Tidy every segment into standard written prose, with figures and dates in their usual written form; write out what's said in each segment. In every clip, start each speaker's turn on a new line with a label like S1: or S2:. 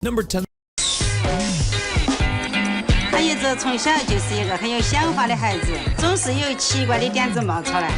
S1: Number 10.
S2: 他一直从小就是一个很有想法的孩子，总是有奇怪的点子冒出来。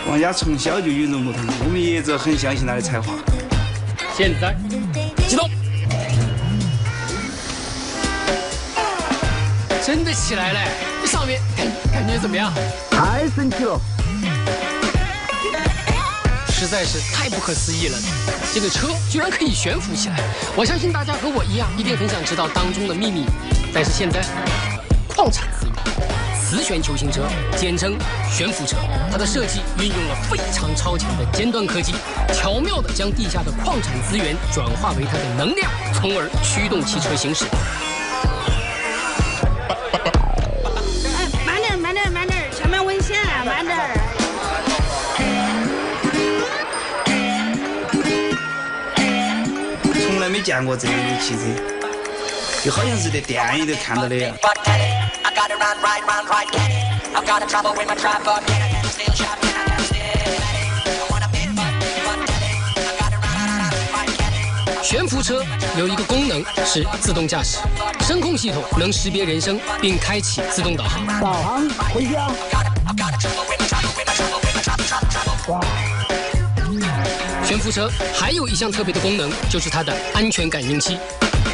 S3: 王家从小就与众不同，我们一直很相信他的才华。
S4: 现在，启动。真的起来了，上面感觉怎么样？
S5: 太神奇了！
S4: 实在是太不可思议了，这个车居然可以悬浮起来。我相信大家和我一样，一定很想知道当中的秘密。但是现在，矿产资源，磁悬球形车，简称悬浮车，它的设计运用了非常超前的尖端科技，巧妙地将地下的矿产资源转化为它的能量，从而驱动汽车行驶。
S2: 慢点，前面危险，慢点。
S3: 从来没见过这样的汽车，就好像是在电影里看到的呀。
S4: 悬浮车有一个功能是自动驾驶，声控系统能识别人声并开启自动导航。
S5: 导航回家。哇！
S4: 悬浮车还有一项特别的功能，就是它的安全感应器，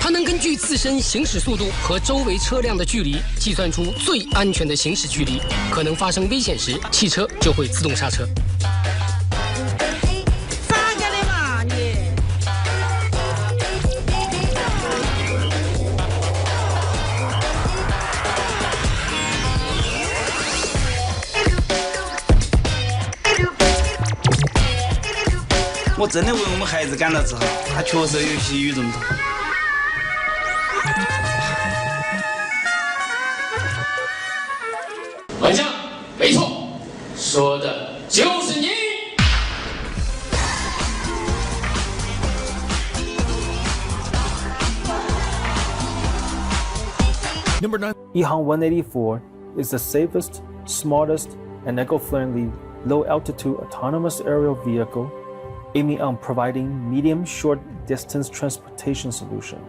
S4: 它能根据自身行驶速度和周围车辆的距离，计算出最安全的行驶距离。可能发生危险时，汽车就会自动刹车。
S3: 我真的为我们孩子感到自豪，他确实有些与众不同。
S4: 晚上，没错，说的就是你。
S1: Number 9.
S5: EHang 184 is the safest, smartest, and eco-friendly low-altitude autonomous aerial vehicle aiming on providing medium short distance transportation solution.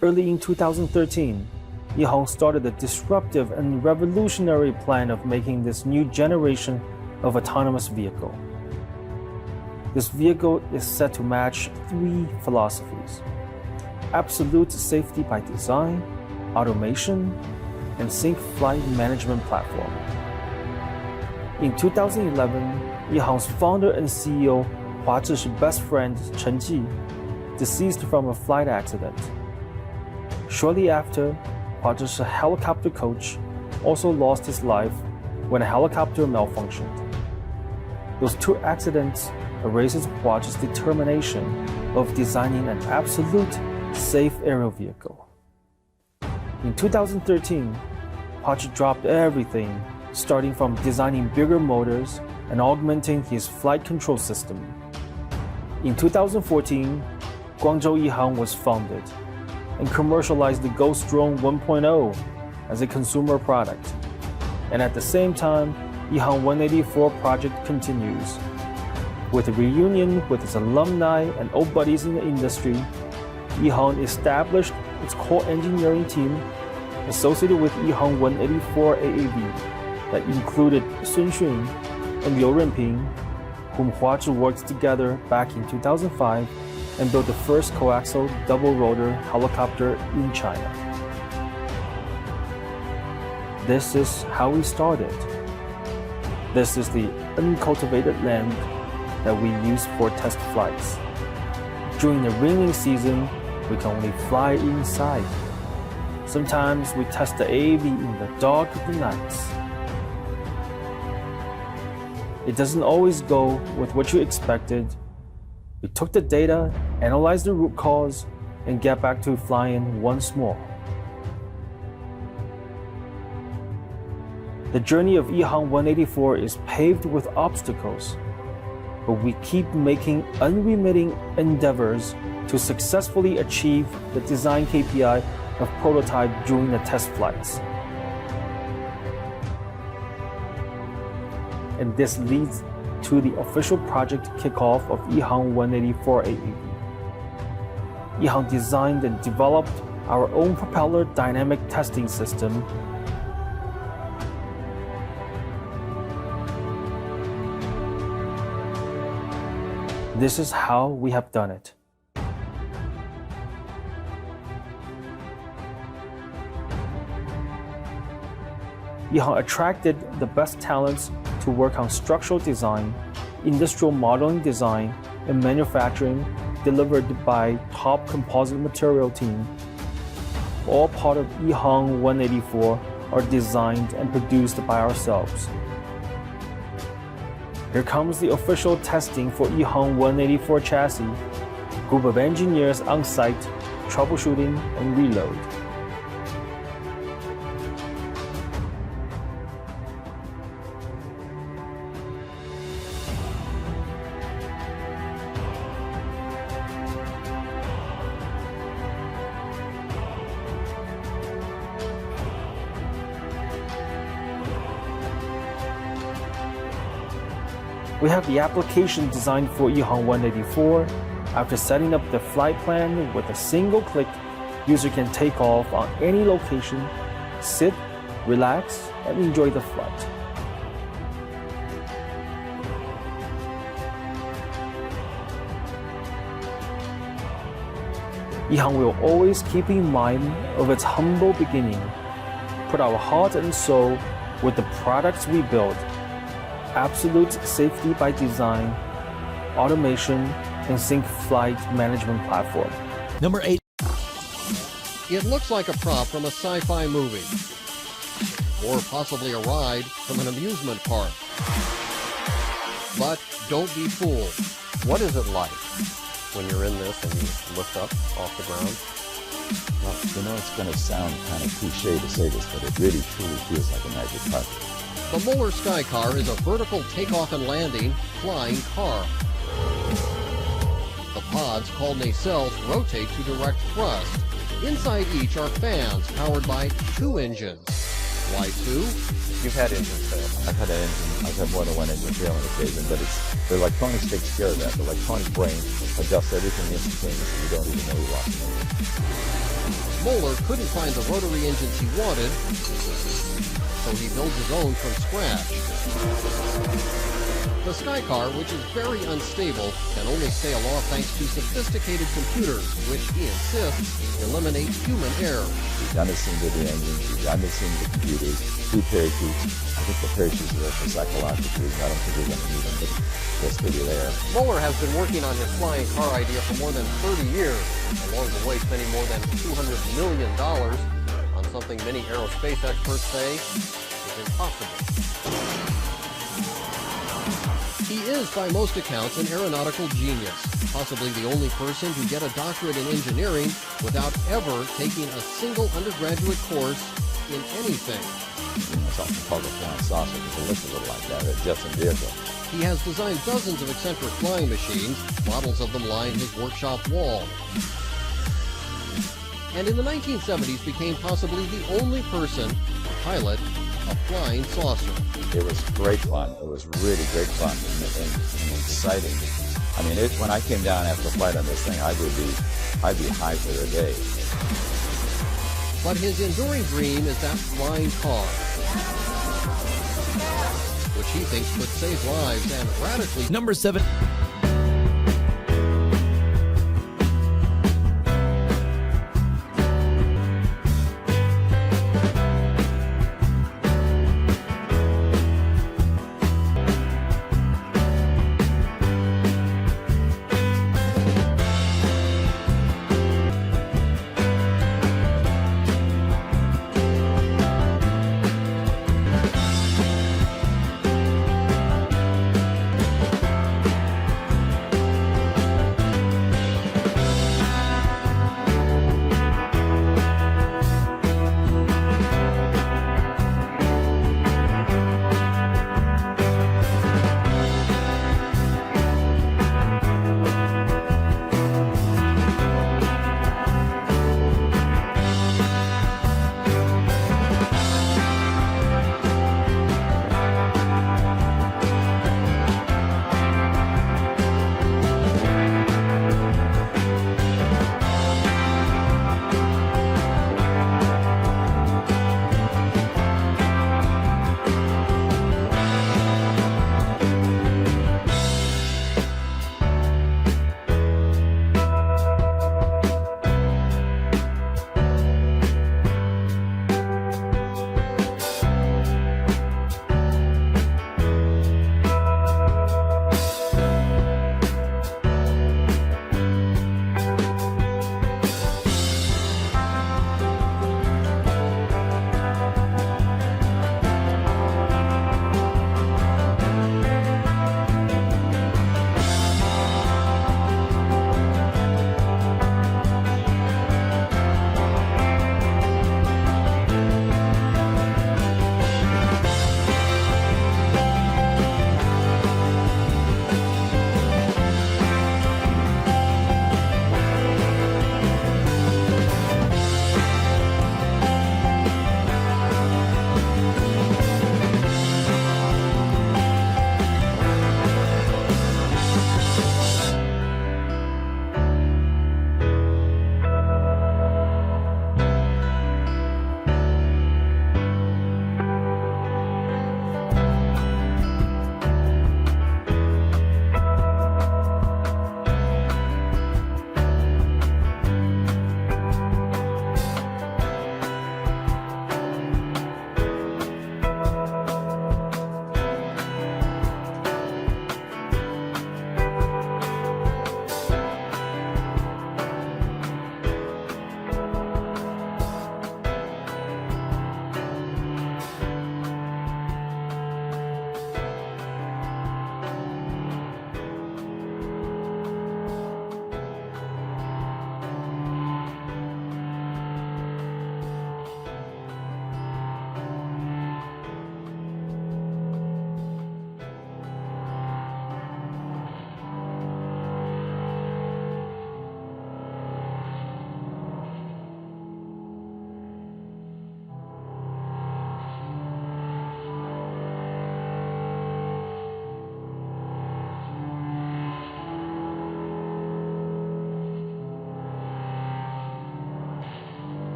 S5: Early in 2013, EHang started a disruptive and revolutionary plan of making this new generation of autonomous vehicle. This vehicle is set to match 3 philosophies: absolute safety by design, automation, and Sync Flight Management Platform. In 2011, EHang's founder and CEO Hua Zhi's best friend Chen Ji deceased from a flight accident. Shortly after, Hua Zhi's helicopter coach also lost his life when a helicopter malfunctioned. Those 2 accidents erases Hua Zhi's determination of designing an absolute safe aerial vehicle. In 2013, Hua Zhi dropped everything, starting from designing bigger motors and augmenting his flight control system. In 2014, Guangzhou EHang was founded and commercialized the Ghost Drone 1.0 as a consumer product. And at the same time, EHang 184 project continues. With a reunion with its alumni and old buddies in the industry, EHang established its core engineering team associated with EHang 184 AAV that included Sun Xun and Liu Renping, whom Hua Zhi worked together back in 2005 and built the first coaxial double-rotor helicopter in China. This is how we started. This is the uncultivated land that we use for test flights. During the raining season, we can only fly inside. Sometimes we test the AAV in the dark of the nights. It doesn't always go with what you expected. We took the data, analyzed the root cause, and get back to flying once more. The journey of EHang 184 is paved with obstacles, but we keep making unremitting endeavors to successfully achieve the design KPI of prototype during the test flights. and this leads to the official project kickoff of EHang 184 AAV. EHang designed and developed our own propeller dynamic testing system. This is how we have done it. EHang attracted the best talents to work on structural design, industrial modeling design, and manufacturing delivered by top composite material team. All part of EHang 184 are designed and produced by ourselves. Here comes the official testing for EHang 184 chassis. Group of engineers on site, troubleshooting and reload. We have the application designed for EHang 184. After setting up the flight plan with a single click, user can take off on any location, sit, relax, and enjoy the flight. EHang will always keep in mind of its humble beginning, put our heart and soul with the products we build. Absolute safety by design, automation, and sync flight management platform.
S1: Number 8.
S6: It looks like a prop from a sci-fi movie, or possibly a ride from an amusement park. But don't be fooled. What is it like when you're in this and you lift up off the ground?
S7: Well, you know, it's going to sound kind of cliche to say this, but it really truly feels like a magic carpet.
S6: The Moeller Sky Car is a vertical takeoff and landing flying car. The pods, called nacelles, rotate to direct thrust. Inside each are fans powered by 2 engines. Why 2?
S7: You've had engines fail. I've had an engine. I've had more than one engine fail on occasion, but the electronics takes care of that. The electronic brain adjusts everything instantaneously. You don't even know you're lost.
S6: Moeller couldn't find the rotary engines he wanted, so he builds his own from scratch. The Sky Car, which is very unstable, can only stay aloft thanks to sophisticated computers, which he insists eliminate human error.
S7: You've done this thing with the engines, you've done this thing with the computers, 2 parachutes. I think the parachutes are there for psychological reasons. I don't think we're going to need them, but they'll still be there.
S6: Moeller has been working on his flying car idea for more than 30 years, along the way spending more than $200 million on something many aerospace experts say is impossible. He is, by most accounts, an aeronautical genius, possibly the only person to get a doctorate in engineering without ever taking a single undergraduate course in anything.
S7: You know, it's often called a flying saucer because it looks a little like that, a Jetson vehicle.
S6: He has designed dozens of eccentric flying machines. Models of them line his workshop wall. And in the 1970s became possibly the only person to pilot a flying saucer.
S7: It was great fun. It was really great fun and exciting. I mean, when I came down after a flight on this thing, I'd be high for a day.
S6: But his enduring dream is that flying car, which he thinks could save lives and radically...
S1: Number 7.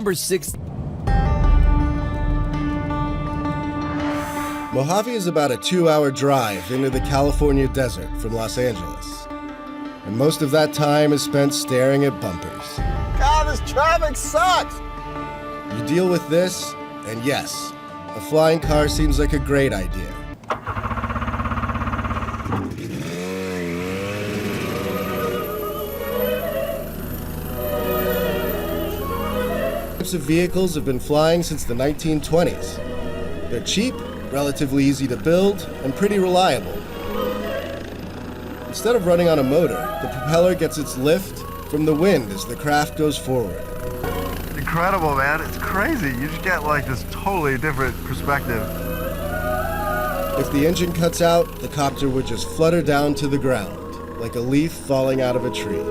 S1: Number 6.
S8: Mojave is about a 2-hour drive into the California desert from Los Angeles. And most of that time is spent staring at bumpers.
S9: God, this traffic sucks!
S8: You deal with this, and yes, a flying car seems like a great idea. Types of vehicles have been flying since the 1920s. They're cheap, relatively easy to build, and pretty reliable. Instead of running on a motor, the propeller gets its lift from the wind as the craft goes forward.
S9: Incredible, man. It's crazy. You just get like this totally different perspective.
S8: If the engine cuts out, the copter would just flutter down to the ground, like a leaf falling out of a tree.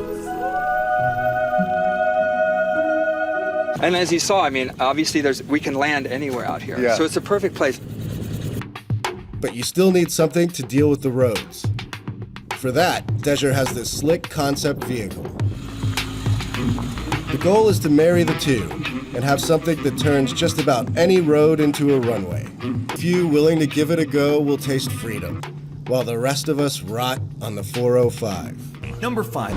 S10: And as you saw, I mean, obviously we can land anywhere out here.
S9: Yeah.
S10: So it's a perfect place.
S8: But you still need something to deal with the roads. For that, Desert has this slick concept vehicle. The goal is to marry the two and have something that turns just about any road into a runway. Few willing to give it a go will taste freedom, while the rest of us rot on the 405.
S1: Number 5.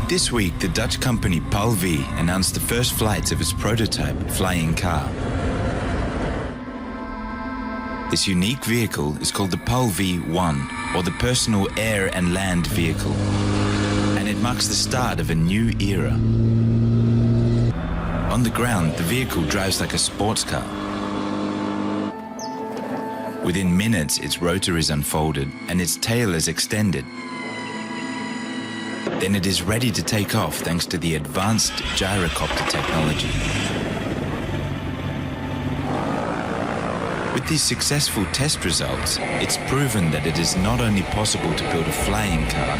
S11: This week, the Dutch company PAL-V announced the first flights of its prototype flying car. This unique vehicle is called the PAL-V-1, or the Personal Air and Land Vehicle, and it marks the start of a new era. On the ground, the vehicle drives like a sports car. Within minutes, its rotor is unfolded and its tail is extended. Then it is ready to take off thanks to the advanced gyrocopter technology. With these successful test results, it's proven that it is not only possible to build a flying car,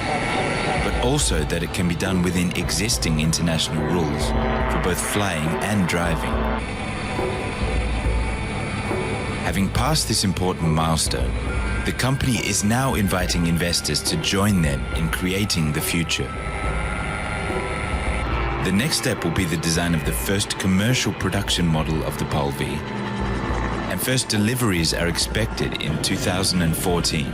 S11: but also that it can be done within existing international rules for both flying and driving. Having passed this important milestone, the company is now inviting investors to join them in creating the future. The next step will be the design of the first commercial production model of the PAL-V, and first deliveries are expected in 2014.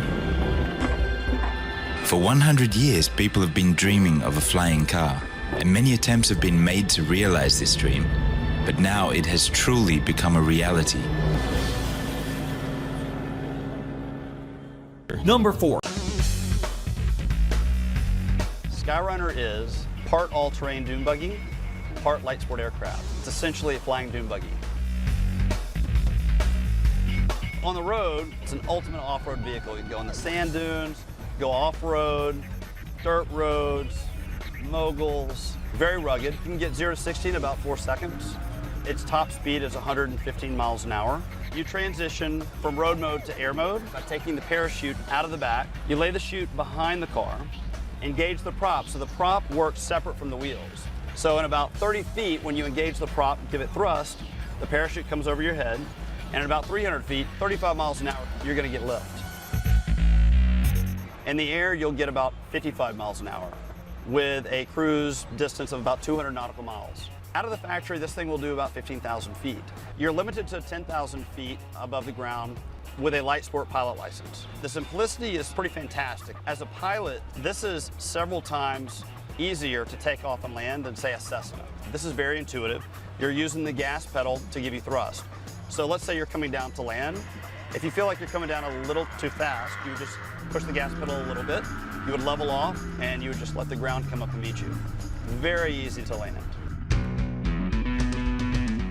S11: For 100 years, people have been dreaming of a flying car, and many attempts have been made to realize this dream, but now it has truly become a reality.
S1: Number 4.
S12: Skyrunner is part all-terrain dune buggy, part light sport aircraft. It's essentially a flying dune buggy. On the road, it's an ultimate off-road vehicle. You can go on the sand dunes, go off-road, dirt roads, moguls, very rugged. You can get 0 to 60 in about 4 seconds. Its top speed is 115 miles an hour. You transition from road mode to air mode by taking the parachute out of the back. You lay the chute behind the car, engage the prop, so the prop works separate from the wheels. So in about 30 feet, when you engage the prop, give it thrust, the parachute comes over your head, and at about 300 feet, 35 miles an hour, you're gonna get lift. In the air, you'll get about 55 miles an hour with a cruise distance of about 200 nautical miles. Out of the factory, this thing will do about 15,000 feet. You're limited to 10,000 feet above the ground with a light sport pilot license. The simplicity is pretty fantastic. As a pilot, this is several times easier to take off and land than, say, a Cessna. This is very intuitive. You're using the gas pedal to give you thrust. So let's say you're coming down to land. If you feel like you're coming down a little too fast, you would just push the gas pedal a little bit. You would level off, and you would just let the ground come up and meet you. Very easy to land.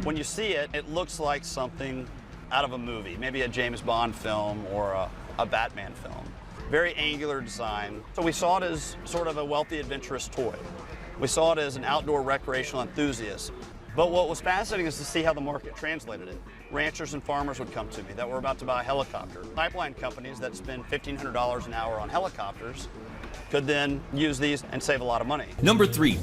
S12: When you see it, it looks like something out of a movie, maybe a James Bond film or a Batman film. Very angular design. So we saw it as sort of a wealthy, adventurous toy. We saw it as an outdoor recreational enthusiast. But what was fascinating is to see how the market translated it. Ranchers and farmers would come to me that were about to buy a helicopter. Pipeline companies that spend $1,500 an hour on helicopters could then use these and save a lot of money.
S1: Number 3.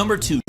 S1: Number 2.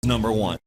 S1: Number 1.